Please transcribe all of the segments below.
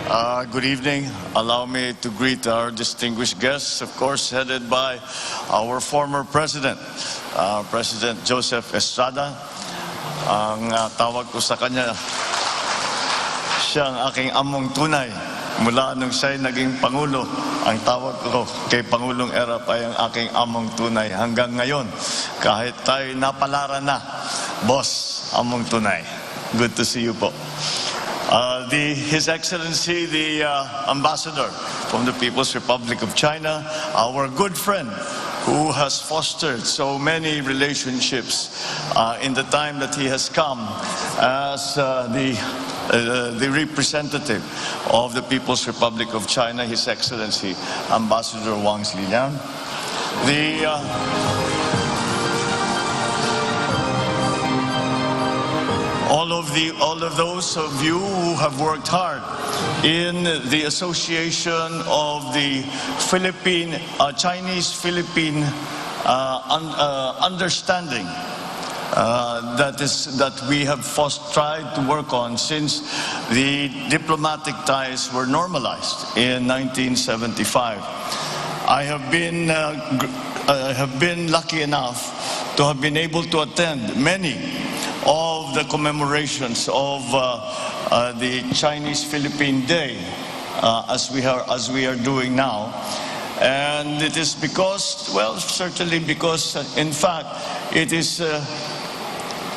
Good evening. Allow me to greet our distinguished guests, of course, headed by our former President, President Joseph Estrada. Ang tawag ko sa kanya, siya ang aking among tunay. Mula nung siya'y naging Pangulo, ang tawag ko kay Pangulong Erap ay ang aking among tunay. Hanggang ngayon, kahit tayo napalaran na, boss, among tunay. Good to see you po. His Excellency, the Ambassador from the People's Republic of China, our good friend who has fostered so many relationships in the time that he has come as the representative of the People's Republic of China, His Excellency Ambassador Wang Ziliang. All of those of you who have worked hard in the association of the Chinese-Philippine understanding that we have tried to work on since the diplomatic ties were normalized in 1975. I have been lucky enough to have been able to attend many of the commemorations of the Chinese-Philippine Day as we are doing now. And it is because, well, certainly because, in fact, it is,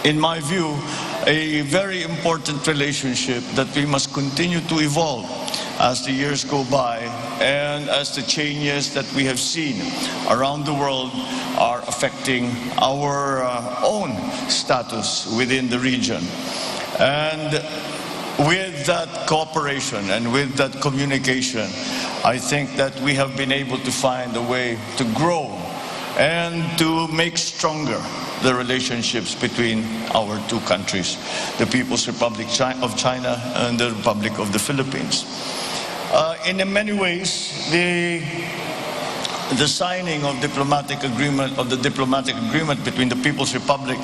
in my view, a very important relationship that we must continue to evolve as the years go by and as the changes that we have seen around the world are affecting our own status within the region. And with that cooperation and with that communication, I think that we have been able to find a way to grow and to make stronger the relationships between our two countries, the People's Republic of China and the Republic of the Philippines. In many ways, the signing of the diplomatic agreement between the People's Republic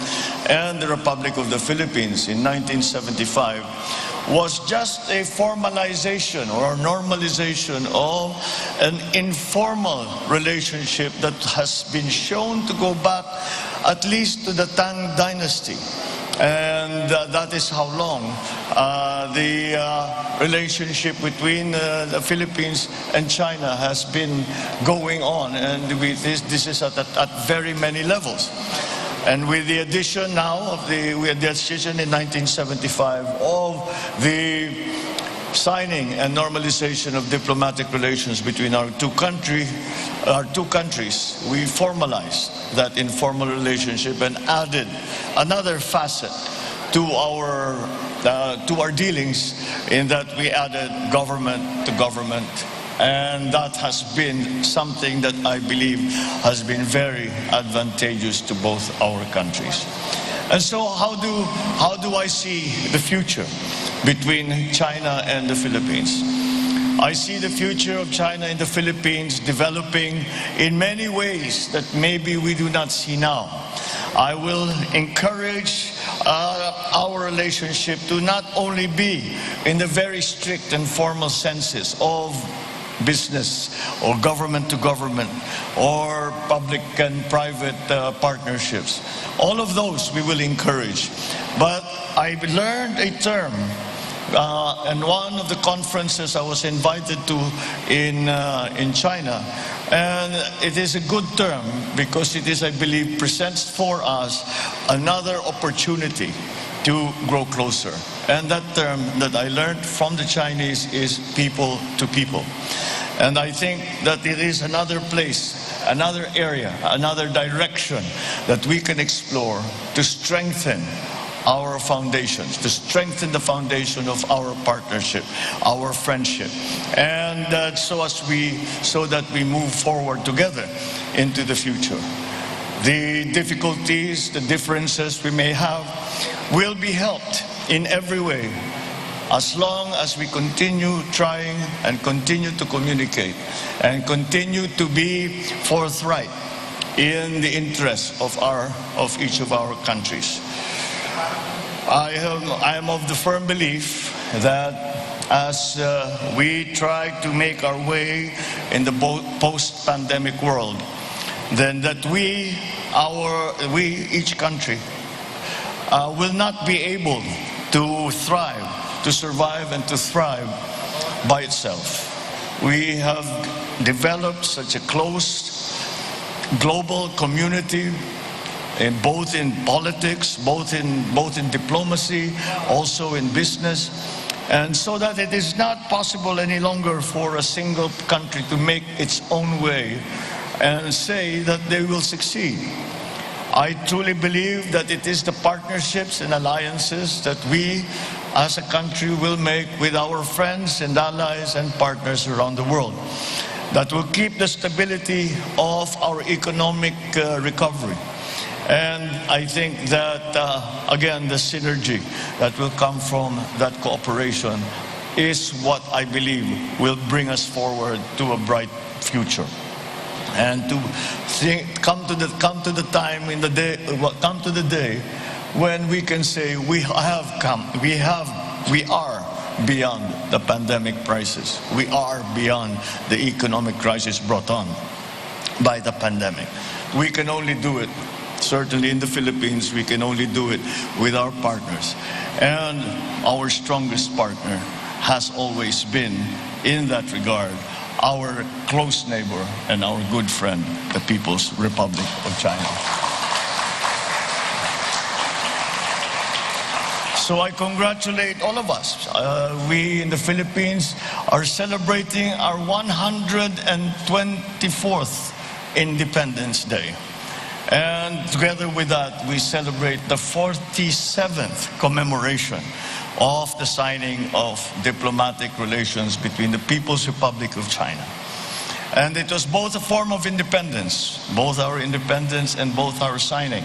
and the Republic of the Philippines in 1975 was just a formalization or a normalization of an informal relationship that has been shown to go back at least to the Tang Dynasty. And that is how long the relationship between the Philippines and China has been going on, and this is at very many levels. And with the addition now of the addition in 1975 of the signing and normalization of diplomatic relations between our two countries, we formalized that informal relationship and added another facet to our dealings, in that we added government to government. And that has been something that I believe has been very advantageous to both our countries. And so how do I see the future between China and the Philippines? I see the future of China and the Philippines developing in many ways that maybe we do not see now. I will encourage our relationship to not only be in the very strict and formal senses of business or government to government or public and private partnerships. All of those we will encourage. But I learned a term in one of the conferences I was invited to in China, and it is a good term because it is, I believe, presents for us another opportunity to grow closer. And that term that I learned from the Chinese is people to people. And I think that it is another place, another area, another direction that we can explore to strengthen our foundations, to strengthen the foundation of our partnership, our friendship, and so that we move forward together into the future. The difficulties, the differences we may have will be helped in every way as long as we continue trying and continue to communicate and continue to be forthright in the interests of each of our countries. I am of the firm belief that as we try to make our way in the post-pandemic world, then that each country, will not be able to thrive, to survive and to thrive by itself. We have developed such a close global community, both in politics, both in diplomacy, also in business, and so that it is not possible any longer for a single country to make its own way and say that they will succeed. I truly believe that it is the partnerships and alliances that we as a country will make with our friends and allies and partners around the world that will keep the stability of our economic recovery. And I think that, again, the synergy that will come from that cooperation is what I believe will bring us forward to a bright future. And to come to the time in the day, come to the day when we can say we are beyond the pandemic crisis. We are beyond the economic crisis brought on by the pandemic. We can only do it, certainly in the Philippines, we can only do it with our partners. And our strongest partner has always been, in that regard, our close neighbor and our good friend, the People's Republic of China. So I congratulate all of us. We in the Philippines are celebrating our 124th Independence Day. And together with that, we celebrate the 47th commemoration of the signing of diplomatic relations between the People's Republic of China. And it was both a form of independence, both our independence and both our signing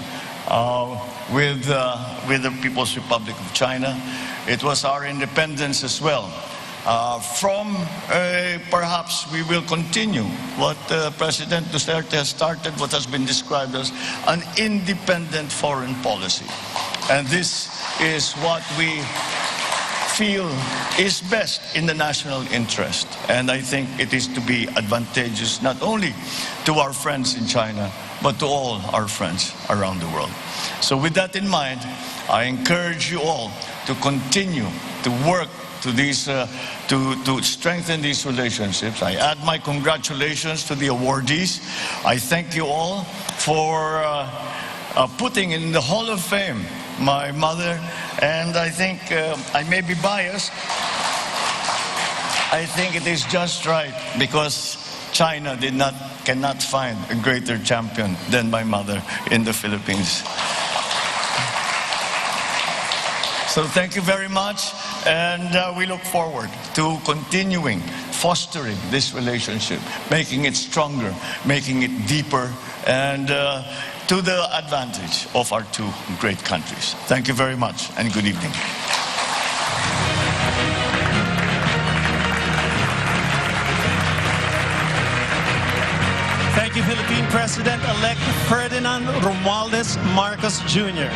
with the People's Republic of China. It was our independence as well. Perhaps we will continue what President Duterte has started, what has been described as an independent foreign policy. And this is what we feel is best in the national interest. And I think it is to be advantageous not only to our friends in China, but to all our friends around the world. So with that in mind, I encourage you all to continue to work to these, to strengthen these relationships. I add my congratulations to the awardees. I thank you all for putting in the Hall of Fame my mother, and I think I may be biased. I think it is just right because China cannot find a greater champion than my mother in the Philippines. So thank you very much, and we look forward to continuing fostering this relationship, making it stronger, making it deeper, and to the advantage of our two great countries. Thank you very much, and good evening. Thank you, Philippine President-elect Ferdinand Romualdez Marcos Jr.